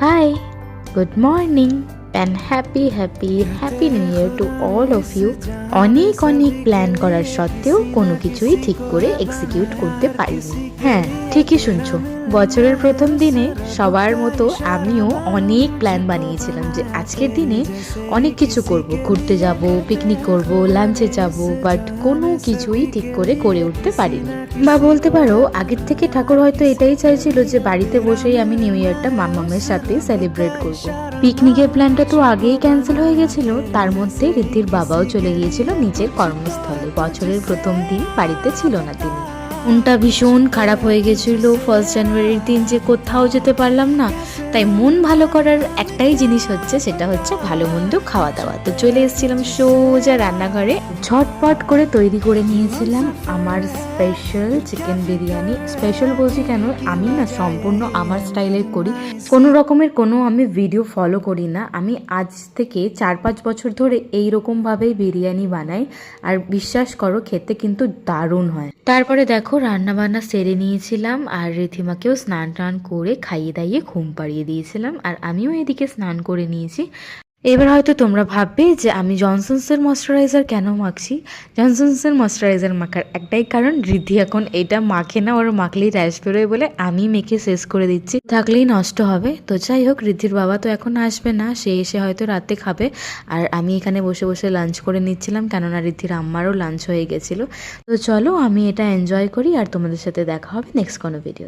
Hi, good morning and happy new year to all of you. অনেক plan করার সত্ত্বেও কোনো কিছুই ঠিক করে এক্সিকিউট করতে পারিনি। হ্যাঁ, ঠিকই শুনছো, বছরের প্রথম দিনে সবার মতো আমিও অনেক প্ল্যান বানিয়েছিলাম যে আজকের দিনে অনেক কিছু করব, ঘুরতে যাব, পিকনিক করব, লাঞ্চে যাব, বাট কোনো কিছুই ঠিক করে উঠতে পারিনি। বা বলতে পারো আগের থেকে ঠাকুর হয়তো এটাই চাইছিল যে বাড়িতে বসেই আমি নিউ ইয়ারটা মাম্মামের সাথে সেলিব্রেট করব। পিকনিকের প্ল্যানটা তো আগেই ক্যান্সেল হয়ে গেছিল, তার মধ্যে ঋদ্ধির বাবাও চলে গিয়েছিল নিজের কর্মস্থলে। বছরের প্রথম দিন বাড়িতে ছিল না তিনি। মনটা ভীষণ খারাপ হয়ে গেছিল 1 জানুয়ারির দিন, যে কোথাও যেতে পারলাম না। তাই মন ভালো করার একটাই জিনিস হচ্ছে, সেটা হচ্ছে ভালো মন্দ খাওয়া দাওয়া। তো চলে এসেছিলাম সোজা রান্নাঘরে, ঝটপট করে তৈরি করে নিয়েছিলাম আমার স্পেশাল চিকেন বিরিয়ানি। স্পেশাল বলছি কেন, আমি না সম্পূর্ণ আমার স্টাইলের করি, কোনো রকমের কোনো আমি ভিডিও ফলো করি না। আমি আজ থেকে 4-5 বছর ধরে এইরকমভাবেই বিরিয়ানি বানাই, আর বিশ্বাস করো খেতে কিন্তু দারুণ হয়। তারপরে দেখো রান্না বান্না সেরে নিয়েছিলাম, আর ঋথিমাকেও স্নান টান করে খাইয়ে দাইয়ে ঘুম পাড়িয়ে দিয়েছিলাম, আর আমিও এদিকে স্নান করে নিয়েছি। এবার হয়তো তোমরা ভাববে যে আমি জনসনসের ময়শ্চারাইজার কেন মাখছি। জনসনসের ময়শ্চারাইজার মাখার একটাই কারণ, ঋদ্ধি এখন এটা মাখে না, ওর মাখলেই র্যাশ বেরোয় বলে আমি মেখে শেষ করে দিচ্ছি, থাকলেই নষ্ট হবে। তো যাই হোক, ঋদ্ধির বাবা তো এখন আসবে না, সে এসে হয়তো রাতে খাবে, আর আমি এখানে বসে বসে লাঞ্চ করে নিচ্ছিলাম, কেননা ঋদ্ধির আম্মারও লাঞ্চ হয়ে গেছিলো। তো চলো আমি এটা এনজয় করি, আর তোমাদের সাথে দেখা হবে নেক্সট কোনো ভিডিও।